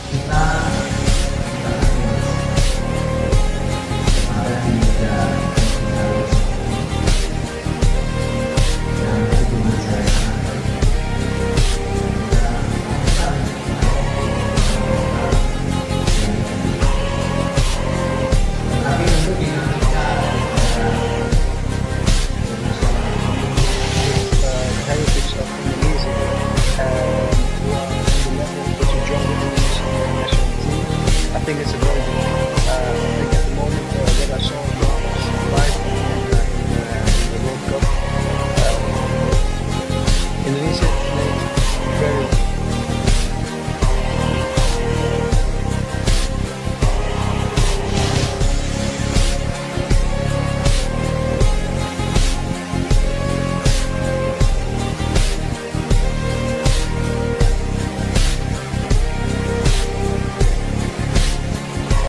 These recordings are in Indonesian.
kita ada di Liga dan hubungan saya sangat baik. Tapi tentu dinamika heritage of Indonesia and who are on the level to join the Indonesian national team. I think it's a very good. I think at the moment what I saw was live in the World Cup. Indonesia played very well.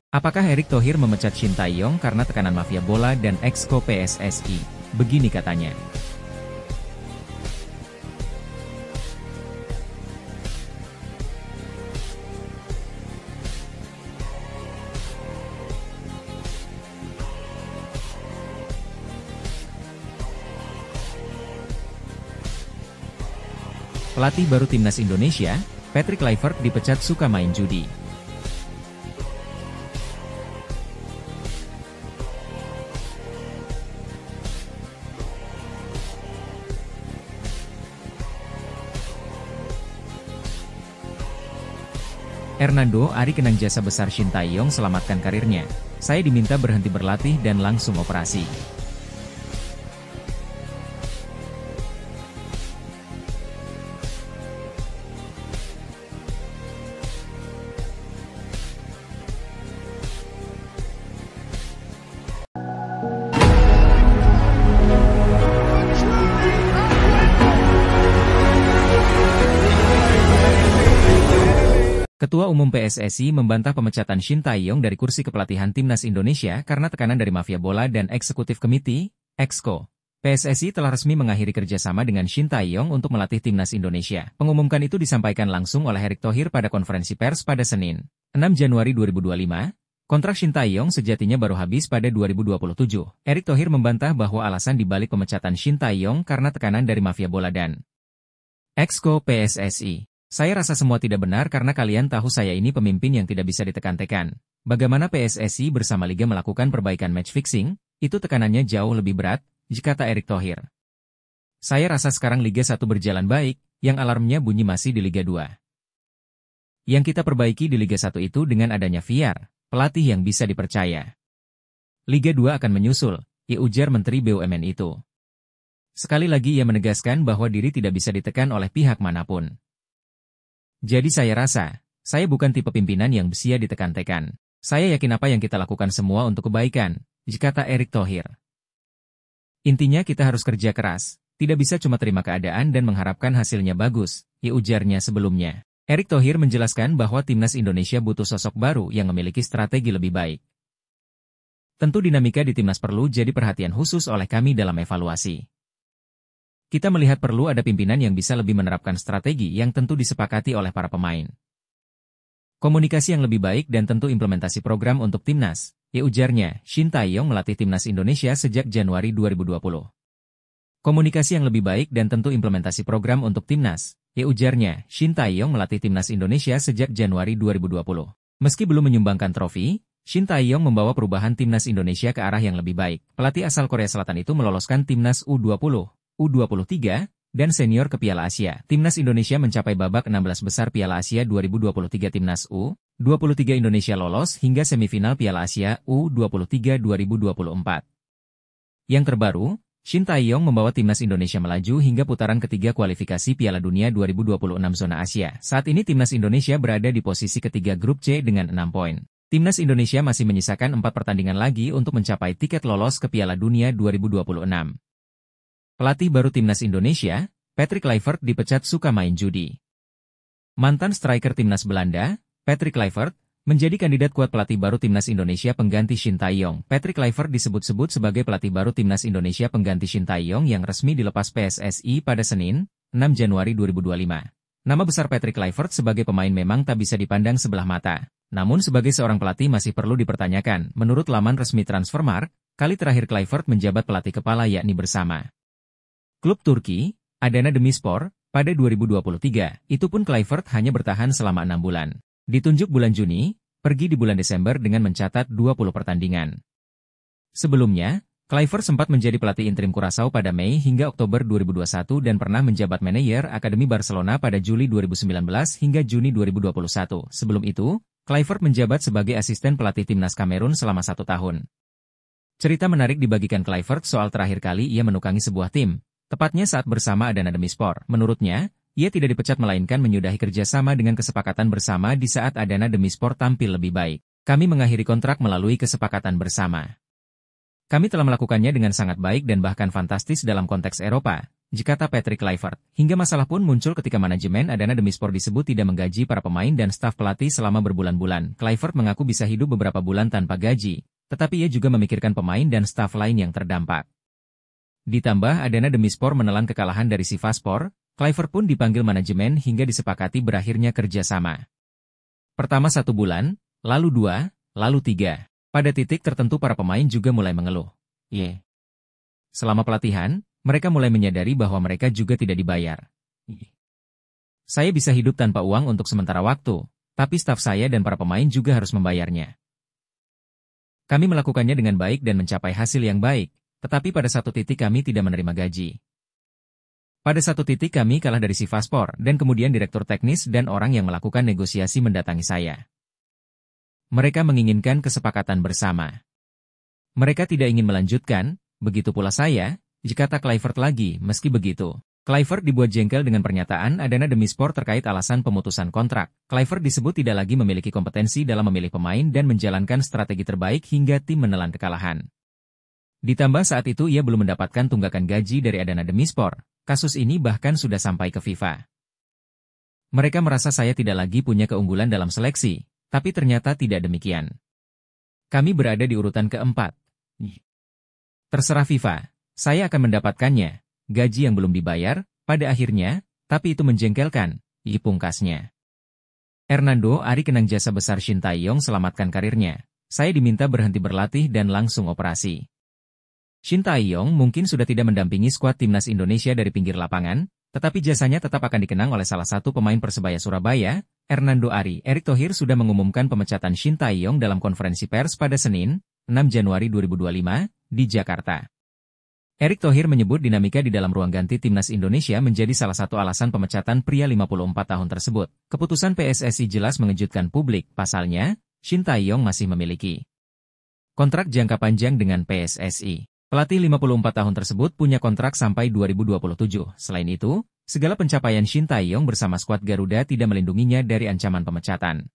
Apakah Erick Thohir memecat Shin Tae-yong karena tekanan mafia bola dan exco PSSI? Begini katanya. Pelatih baru timnas Indonesia, Patrick Kluivert dipecat suka main judi. Hernando Ari kenang jasa besar Shin Tae-yong selamatkan karirnya. Saya diminta berhenti berlatih dan langsung operasi. Ketua Umum PSSI membantah pemecatan Shin Tae-yong dari kursi kepelatihan Timnas Indonesia karena tekanan dari mafia bola dan Eksekutif Komite, (Exco). PSSI telah resmi mengakhiri kerjasama dengan Shin Tae-yong untuk melatih Timnas Indonesia. Pengumuman itu disampaikan langsung oleh Erick Thohir pada konferensi pers pada Senin, 6 Januari 2025. Kontrak Shin Tae-yong sejatinya baru habis pada 2027. Erick Thohir membantah bahwa alasan dibalik pemecatan Shin Tae-yong karena tekanan dari mafia bola dan Exco PSSI. Saya rasa semua tidak benar karena kalian tahu saya ini pemimpin yang tidak bisa ditekan-tekan. Bagaimana PSSI bersama Liga melakukan perbaikan match fixing, itu tekanannya jauh lebih berat, kata Erick Thohir. Saya rasa sekarang Liga 1 berjalan baik, yang alarmnya bunyi masih di Liga 2. Yang kita perbaiki di Liga 1 itu dengan adanya VAR, pelatih yang bisa dipercaya. Liga 2 akan menyusul, ujar Menteri BUMN itu. Sekali lagi ia menegaskan bahwa diri tidak bisa ditekan oleh pihak manapun. Jadi saya rasa, saya bukan tipe pimpinan yang bisa ditekan-tekan. Saya yakin apa yang kita lakukan semua untuk kebaikan, kata Erick Thohir. Intinya kita harus kerja keras, tidak bisa cuma terima keadaan dan mengharapkan hasilnya bagus, ujarnya sebelumnya. Erick Thohir menjelaskan bahwa Timnas Indonesia butuh sosok baru yang memiliki strategi lebih baik. Tentu dinamika di Timnas perlu jadi perhatian khusus oleh kami dalam evaluasi. Kita melihat perlu ada pimpinan yang bisa lebih menerapkan strategi yang tentu disepakati oleh para pemain. Komunikasi yang lebih baik dan tentu implementasi program untuk Timnas, ujarnya. Shin Tae-yong melatih Timnas Indonesia sejak Januari 2020. Komunikasi yang lebih baik dan tentu implementasi program untuk Timnas, ujarnya. Shin Tae-yong melatih Timnas Indonesia sejak Januari 2020. Meski belum menyumbangkan trofi, Shin Tae-yong membawa perubahan Timnas Indonesia ke arah yang lebih baik. Pelatih asal Korea Selatan itu meloloskan Timnas U20, U23, dan senior ke Piala Asia. Timnas Indonesia mencapai babak 16 besar Piala Asia 2023. Timnas U23 Indonesia lolos hingga semifinal Piala Asia U23 2024. Yang terbaru, Shin Tae-yong membawa Timnas Indonesia melaju hingga putaran ketiga kualifikasi Piala Dunia 2026 zona Asia. Saat ini Timnas Indonesia berada di posisi ketiga grup C dengan 6 poin. Timnas Indonesia masih menyisakan 4 pertandingan lagi untuk mencapai tiket lolos ke Piala Dunia 2026. Pelatih baru Timnas Indonesia, Patrick Kluivert dipecat suka main judi. Mantan striker Timnas Belanda, Patrick Kluivert, menjadi kandidat kuat pelatih baru Timnas Indonesia pengganti Shin Tae-yong. Patrick Kluivert disebut-sebut sebagai pelatih baru Timnas Indonesia pengganti Shin Tae-yong yang resmi dilepas PSSI pada Senin, 6 Januari 2025. Nama besar Patrick Kluivert sebagai pemain memang tak bisa dipandang sebelah mata. Namun sebagai seorang pelatih masih perlu dipertanyakan. Menurut laman resmi Transfermarkt, kali terakhir Kluivert menjabat pelatih kepala yakni bersama klub Turki, Adana Demirspor, pada 2023. Itu pun Kluivert hanya bertahan selama 6 bulan. Ditunjuk bulan Juni, pergi di bulan Desember dengan mencatat 20 pertandingan. Sebelumnya, Kluivert sempat menjadi pelatih interim Curaçao pada Mei hingga Oktober 2021 dan pernah menjabat manajer Akademi Barcelona pada Juli 2019 hingga Juni 2021. Sebelum itu, Kluivert menjabat sebagai asisten pelatih timnas Kamerun selama 1 tahun. Cerita menarik dibagikan Kluivert soal terakhir kali ia menukangi sebuah tim, tepatnya saat bersama Adana Demirspor. Menurutnya, ia tidak dipecat melainkan menyudahi kerjasama dengan kesepakatan bersama di saat Adana Demirspor tampil lebih baik. Kami mengakhiri kontrak melalui kesepakatan bersama. Kami telah melakukannya dengan sangat baik dan bahkan fantastis dalam konteks Eropa, kata Patrick Kluivert. Hingga masalah pun muncul ketika manajemen Adana Demirspor disebut tidak menggaji para pemain dan staf pelatih selama berbulan-bulan. Kluivert mengaku bisa hidup beberapa bulan tanpa gaji, tetapi ia juga memikirkan pemain dan staf lain yang terdampak. Ditambah Adana Demirspor menelan kekalahan dari Sivasspor, Kluivert pun dipanggil manajemen hingga disepakati berakhirnya kerjasama. Pertama 1 bulan, lalu 2, lalu 3. Pada titik tertentu para pemain juga mulai mengeluh. Selama pelatihan, mereka mulai menyadari bahwa mereka juga tidak dibayar. Saya bisa hidup tanpa uang untuk sementara waktu, tapi staf saya dan para pemain juga harus membayarnya. Kami melakukannya dengan baik dan mencapai hasil yang baik, tetapi pada satu titik kami tidak menerima gaji. Pada satu titik kami kalah dari Sivasspor dan kemudian direktur teknis dan orang yang melakukan negosiasi mendatangi saya. Mereka menginginkan kesepakatan bersama. Mereka tidak ingin melanjutkan, begitu pula saya, kata Kluivert lagi. Meski begitu, Kluivert dibuat jengkel dengan pernyataan Adana Demirspor terkait alasan pemutusan kontrak. Kluivert disebut tidak lagi memiliki kompetensi dalam memilih pemain dan menjalankan strategi terbaik hingga tim menelan kekalahan. Ditambah saat itu ia belum mendapatkan tunggakan gaji dari Adana Demirspor. Kasus ini bahkan sudah sampai ke FIFA. Mereka merasa saya tidak lagi punya keunggulan dalam seleksi. Tapi ternyata tidak demikian. Kami berada di urutan keempat. Terserah FIFA, saya akan mendapatkannya. Gaji yang belum dibayar, pada akhirnya, tapi itu menjengkelkan, pungkasnya. Hernando Ari kenang jasa besar Shin Tae-yong selamatkan karirnya. Saya diminta berhenti berlatih dan langsung operasi. Shin Tae-yong mungkin sudah tidak mendampingi skuad timnas Indonesia dari pinggir lapangan, tetapi jasanya tetap akan dikenang oleh salah satu pemain Persebaya Surabaya, Hernando Ari. Erick Thohir sudah mengumumkan pemecatan Shin Tae-yong dalam konferensi pers pada Senin, 6 Januari 2025, di Jakarta. Erick Thohir menyebut dinamika di dalam ruang ganti timnas Indonesia menjadi salah satu alasan pemecatan pria 54 tahun tersebut. Keputusan PSSI jelas mengejutkan publik, pasalnya, Shin Tae-yong masih memiliki kontrak jangka panjang dengan PSSI. Pelatih 54 tahun tersebut punya kontrak sampai 2027. Selain itu, segala pencapaian Shin Tae-yong bersama skuad Garuda tidak melindunginya dari ancaman pemecatan.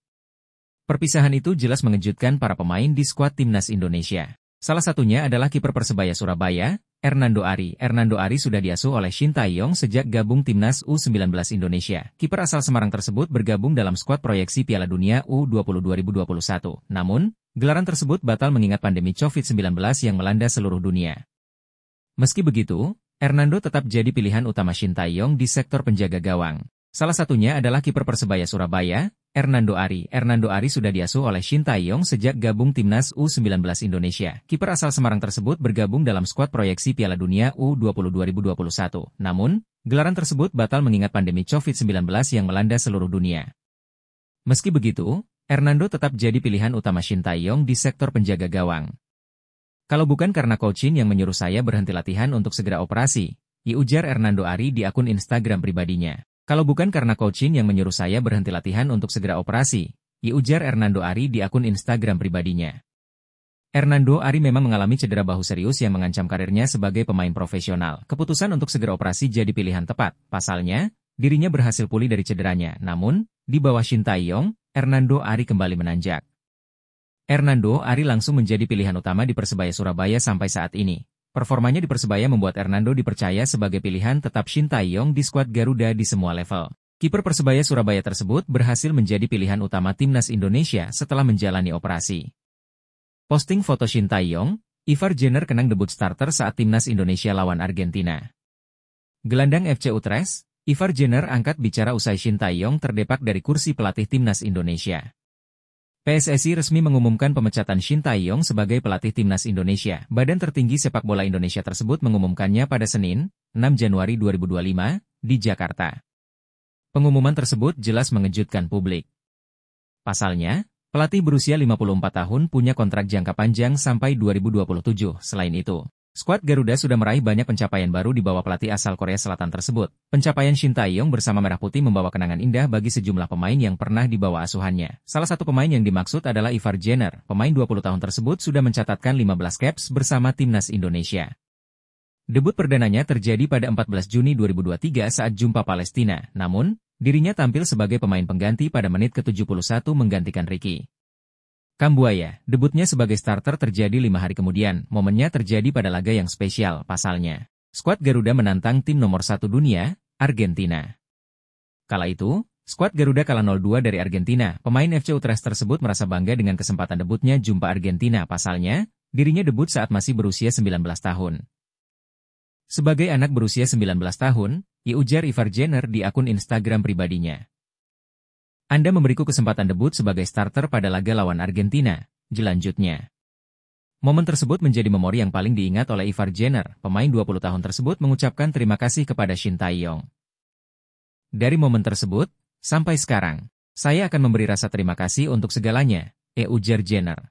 Perpisahan itu jelas mengejutkan para pemain di skuad timnas Indonesia. Salah satunya adalah kiper Persebaya Surabaya, Hernando Ari. Hernando Ari sudah diasuh oleh Shin Tae-yong sejak gabung timnas U19 Indonesia. Kiper asal Semarang tersebut bergabung dalam skuad proyeksi Piala Dunia U20 2021. Namun, gelaran tersebut batal mengingat pandemi COVID-19 yang melanda seluruh dunia. Meski begitu, Hernando tetap jadi pilihan utama Shin Tae-yong di sektor penjaga gawang. Salah satunya adalah kiper Persebaya Surabaya, Hernando Ari. Hernando Ari sudah diasuh oleh Shin Tae-yong sejak gabung timnas U19 Indonesia. Kiper asal Semarang tersebut bergabung dalam skuad proyeksi Piala Dunia U20 2021. Namun, gelaran tersebut batal mengingat pandemi COVID-19 yang melanda seluruh dunia. Meski begitu, Hernando tetap jadi pilihan utama Shin Tae-yong di sektor penjaga gawang. Kalau bukan karena coach Shin yang menyuruh saya berhenti latihan untuk segera operasi, ujar Hernando Ari di akun Instagram pribadinya. Kalau bukan karena coach Shin yang menyuruh saya berhenti latihan untuk segera operasi, ujar Hernando Ari di akun Instagram pribadinya. Hernando Ari memang mengalami cedera bahu serius yang mengancam karirnya sebagai pemain profesional. Keputusan untuk segera operasi jadi pilihan tepat. Pasalnya, dirinya berhasil pulih dari cederanya. Namun, di bawah Shin Tae-yong, Hernando Ari kembali menanjak. Hernando Ari langsung menjadi pilihan utama di Persebaya Surabaya sampai saat ini. Performanya di Persebaya membuat Hernando dipercaya sebagai pilihan tetap Shin Tae-yong di skuad Garuda di semua level. Kiper Persebaya Surabaya tersebut berhasil menjadi pilihan utama timnas Indonesia setelah menjalani operasi. Posting foto Shin Tae-yong, Ivar Jenner kenang debut starter saat timnas Indonesia lawan Argentina. Gelandang FC Utrecht, Ivar Jenner angkat bicara usai Shin Tae-yong terdepak dari kursi pelatih timnas Indonesia. PSSI resmi mengumumkan pemecatan Shin Tae-yong sebagai pelatih timnas Indonesia. Badan tertinggi sepak bola Indonesia tersebut mengumumkannya pada Senin, 6 Januari 2025, di Jakarta. Pengumuman tersebut jelas mengejutkan publik. Pasalnya, pelatih berusia 54 tahun punya kontrak jangka panjang sampai 2027. Selain itu, skuad Garuda sudah meraih banyak pencapaian baru di bawah pelatih asal Korea Selatan tersebut. Pencapaian Shin Tae-yong bersama Merah Putih membawa kenangan indah bagi sejumlah pemain yang pernah dibawa asuhannya. Salah satu pemain yang dimaksud adalah Ivar Jenner. Pemain 20 tahun tersebut sudah mencatatkan 15 caps bersama timnas Indonesia. Debut perdananya terjadi pada 14 Juni 2023 saat jumpa Palestina. Namun, dirinya tampil sebagai pemain pengganti pada menit ke-71 menggantikan Ricky Kambuaya. Debutnya sebagai starter terjadi 5 hari kemudian. Momennya terjadi pada laga yang spesial. Pasalnya, skuad Garuda menantang tim nomor 1 dunia, Argentina. Kala itu, skuad Garuda kalah 0-2 dari Argentina. Pemain FC Utrecht tersebut merasa bangga dengan kesempatan debutnya jumpa Argentina. Pasalnya, dirinya debut saat masih berusia 19 tahun. Sebagai anak berusia 19 tahun, ujar Ivar Jenner di akun Instagram pribadinya. Anda memberiku kesempatan debut sebagai starter pada laga lawan Argentina, jelanjutnya. Momen tersebut menjadi memori yang paling diingat oleh Ivar Jenner. Pemain 20 tahun tersebut mengucapkan terima kasih kepada Shin Tae-yong. Dari momen tersebut, sampai sekarang, saya akan memberi rasa terima kasih untuk segalanya, ujar Jenner.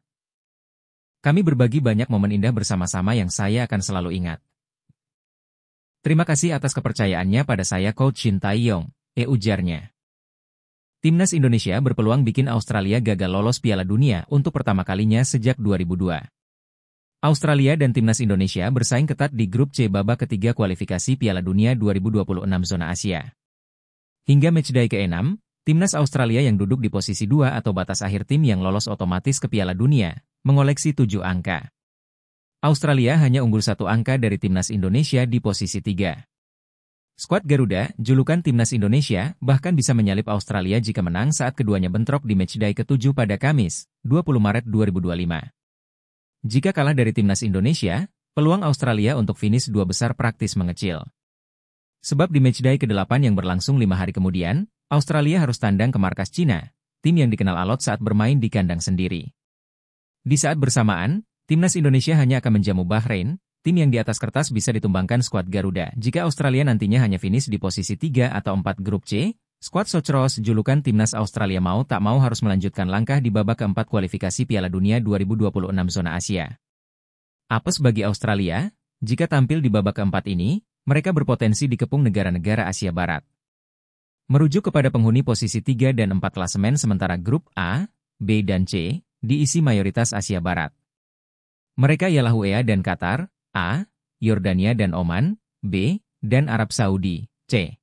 Kami berbagi banyak momen indah bersama-sama yang saya akan selalu ingat. Terima kasih atas kepercayaannya pada saya Coach Shin Tae-yong, ujarnya. Timnas Indonesia berpeluang bikin Australia gagal lolos Piala Dunia untuk pertama kalinya sejak 2002. Australia dan Timnas Indonesia bersaing ketat di grup C babak ketiga kualifikasi Piala Dunia 2026 zona Asia. Hingga matchday ke-6, Timnas Australia yang duduk di posisi 2 atau batas akhir tim yang lolos otomatis ke Piala Dunia, mengoleksi 7 angka. Australia hanya unggul 1 angka dari Timnas Indonesia di posisi 3. Skuad Garuda, julukan Timnas Indonesia, bahkan bisa menyalip Australia jika menang saat keduanya bentrok di matchday ke-7 pada Kamis, 20 Maret 2025. Jika kalah dari Timnas Indonesia, peluang Australia untuk finish 2 besar praktis mengecil. Sebab di matchday ke-8 yang berlangsung 5 hari kemudian, Australia harus tandang ke markas Cina, tim yang dikenal alot saat bermain di kandang sendiri. Di saat bersamaan, Timnas Indonesia hanya akan menjamu Bahrain, tim yang di atas kertas bisa ditumbangkan skuad Garuda. Jika Australia nantinya hanya finish di posisi 3 atau 4 grup C, skuad Socceroos julukan Timnas Australia mau tak mau harus melanjutkan langkah di babak keempat kualifikasi Piala Dunia 2026 zona Asia. Apes bagi Australia, jika tampil di babak keempat ini, mereka berpotensi dikepung negara-negara Asia Barat. Merujuk kepada penghuni posisi 3 dan 4 klasemen sementara grup A, B dan C, diisi mayoritas Asia Barat. Mereka ialah UEA dan Qatar, A, Yordania dan Oman, B, dan Arab Saudi, C.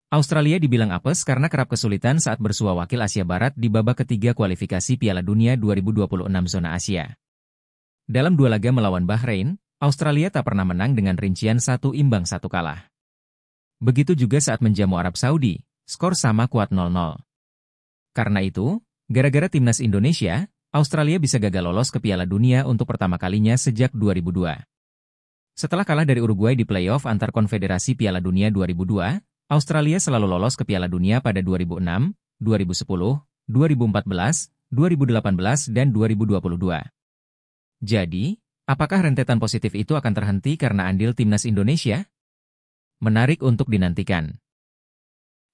Australia dibilang apes karena kerap kesulitan saat bersua wakil Asia Barat di babak ketiga kualifikasi Piala Dunia 2026 zona Asia. Dalam 2 laga melawan Bahrain, Australia tak pernah menang dengan rincian 1 imbang 1 kalah. Begitu juga saat menjamu Arab Saudi, skor sama kuat 0-0. Karena itu, gara-gara Timnas Indonesia, Australia bisa gagal lolos ke Piala Dunia untuk pertama kalinya sejak 2002. Setelah kalah dari Uruguay di playoff antar konfederasi Piala Dunia 2002, Australia selalu lolos ke Piala Dunia pada 2006, 2010, 2014, 2018 dan 2022. Jadi, apakah rentetan positif itu akan terhenti karena andil Timnas Indonesia? Menarik untuk dinantikan.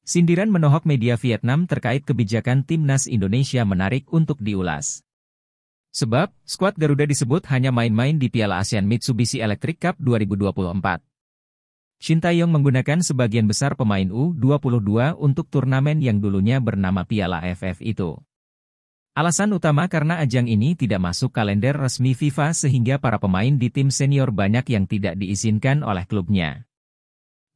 Sindiran menohok media Vietnam terkait kebijakan Timnas Indonesia menarik untuk diulas. Sebab, skuad Garuda disebut hanya main-main di Piala ASEAN Mitsubishi Electric Cup 2024. Shin Tae-yong menggunakan sebagian besar pemain U22 untuk turnamen yang dulunya bernama Piala AFF itu. Alasan utama karena ajang ini tidak masuk kalender resmi FIFA sehingga para pemain di tim senior banyak yang tidak diizinkan oleh klubnya.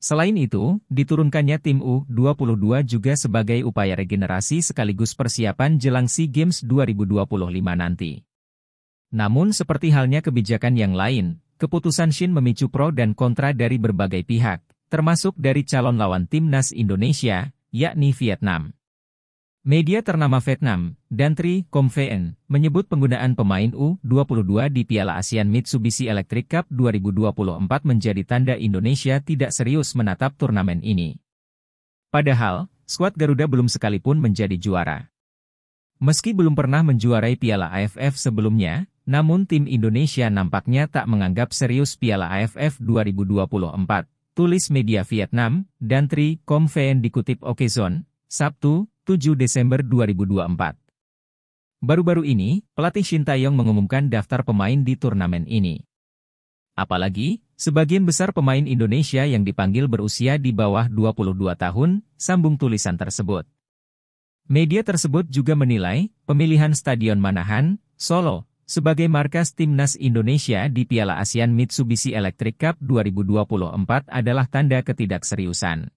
Selain itu, diturunkannya tim U22 juga sebagai upaya regenerasi sekaligus persiapan jelang SEA Games 2025 nanti. Namun seperti halnya kebijakan yang lain, keputusan Shin memicu pro dan kontra dari berbagai pihak, termasuk dari calon lawan timnas Indonesia, yakni Vietnam. Media ternama Vietnam, Dan Tri Com Vn, menyebut penggunaan pemain U22 di Piala ASEAN Mitsubishi Electric Cup 2024 menjadi tanda Indonesia tidak serius menatap turnamen ini. Padahal, skuad Garuda belum sekalipun menjadi juara. Meski belum pernah menjuarai Piala AFF sebelumnya, namun tim Indonesia nampaknya tak menganggap serius Piala AFF 2024, tulis media Vietnam, dan Tri Com VN dikutip Okezone, Sabtu, 7 Desember 2024. Baru-baru ini, pelatih Shin Tae-yong mengumumkan daftar pemain di turnamen ini. Apalagi, sebagian besar pemain Indonesia yang dipanggil berusia di bawah 22 tahun, sambung tulisan tersebut. Media tersebut juga menilai, pemilihan Stadion Manahan, Solo, sebagai markas Timnas Indonesia di Piala ASEAN Mitsubishi Electric Cup 2024 adalah tanda ketidakseriusan.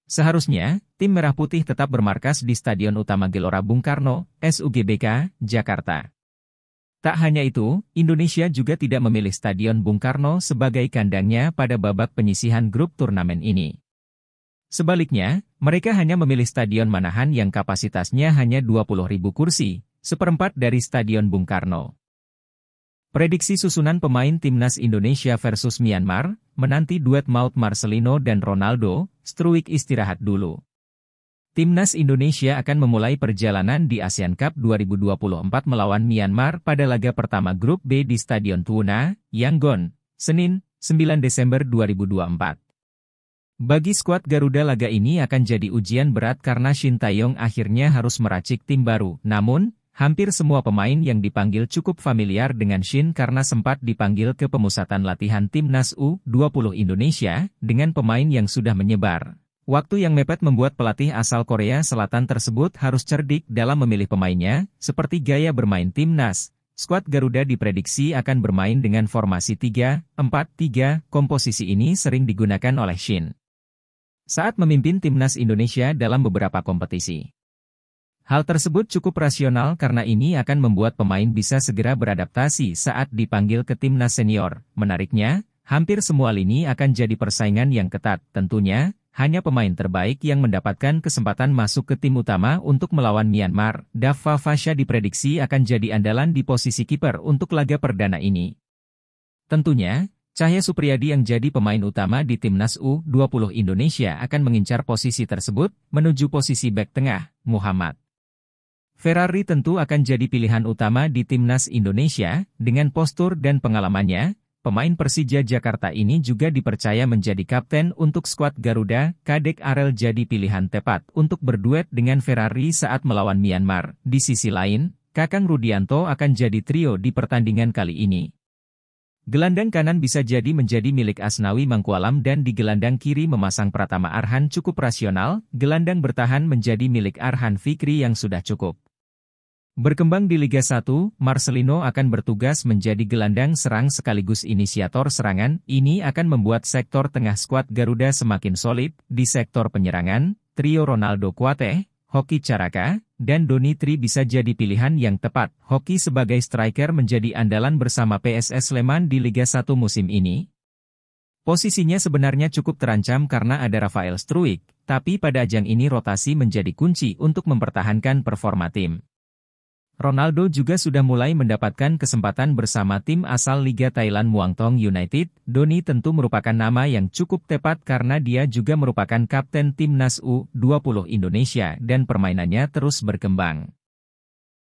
Seharusnya, tim Merah Putih tetap bermarkas di Stadion Utama Gelora Bung Karno, SUGBK, Jakarta. Tak hanya itu, Indonesia juga tidak memilih Stadion Bung Karno sebagai kandangnya pada babak penyisihan grup turnamen ini. Sebaliknya, mereka hanya memilih Stadion Manahan yang kapasitasnya hanya 20.000 kursi, seperempat dari Stadion Bung Karno. Prediksi susunan pemain Timnas Indonesia versus Myanmar, menanti duet maut Marcelino dan Ronaldo, Struijk istirahat dulu. Timnas Indonesia akan memulai perjalanan di ASEAN Cup 2024 melawan Myanmar pada laga pertama grup B di Stadion Tuuna, Yangon, Senin, 9 Desember 2024. Bagi skuad Garuda laga ini akan jadi ujian berat karena Shin Tae-yong akhirnya harus meracik tim baru. Namun, hampir semua pemain yang dipanggil cukup familiar dengan Shin karena sempat dipanggil ke pemusatan latihan Timnas U20 Indonesia dengan pemain yang sudah menyebar. Waktu yang mepet membuat pelatih asal Korea Selatan tersebut harus cerdik dalam memilih pemainnya, seperti gaya bermain Timnas. Skuad Garuda diprediksi akan bermain dengan formasi 3-4-3, komposisi ini sering digunakan oleh Shin saat memimpin Timnas Indonesia dalam beberapa kompetisi. Hal tersebut cukup rasional karena ini akan membuat pemain bisa segera beradaptasi saat dipanggil ke Timnas Senior. Menariknya, hampir semua lini akan jadi persaingan yang ketat. Tentunya, hanya pemain terbaik yang mendapatkan kesempatan masuk ke tim utama untuk melawan Myanmar. Dava Fasha diprediksi akan jadi andalan di posisi kiper untuk laga perdana ini. Tentunya, Cahya Supriyadi yang jadi pemain utama di Timnas U20 Indonesia akan mengincar posisi tersebut, menuju posisi bek tengah, Muhammad Ferrari tentu akan jadi pilihan utama di Timnas Indonesia, dengan postur dan pengalamannya. Pemain Persija Jakarta ini juga dipercaya menjadi kapten untuk skuad Garuda. Kadek Arel jadi pilihan tepat untuk berduet dengan Ferrari saat melawan Myanmar. Di sisi lain, Kakang Rudianto akan jadi trio di pertandingan kali ini. Gelandang kanan bisa jadi menjadi milik Asnawi Mangkualam dan di gelandang kiri memasang Pratama Arhan cukup rasional, gelandang bertahan menjadi milik Arhan Fikri yang sudah cukup. Berkembang di Liga 1, Marcelino akan bertugas menjadi gelandang serang sekaligus inisiator serangan. Ini akan membuat sektor tengah skuad Garuda semakin solid. Di sektor penyerangan, trio Ronaldo Kuateh, Hoki Caraka, dan Doni Tri bisa jadi pilihan yang tepat. Hoki sebagai striker menjadi andalan bersama PSS Sleman di Liga 1 musim ini. Posisinya sebenarnya cukup terancam karena ada Rafael Struijk, tapi pada ajang ini rotasi menjadi kunci untuk mempertahankan performa tim. Ronaldo juga sudah mulai mendapatkan kesempatan bersama tim asal Liga Thailand Muangthong United. Doni tentu merupakan nama yang cukup tepat karena dia juga merupakan kapten Timnas U20 Indonesia dan permainannya terus berkembang.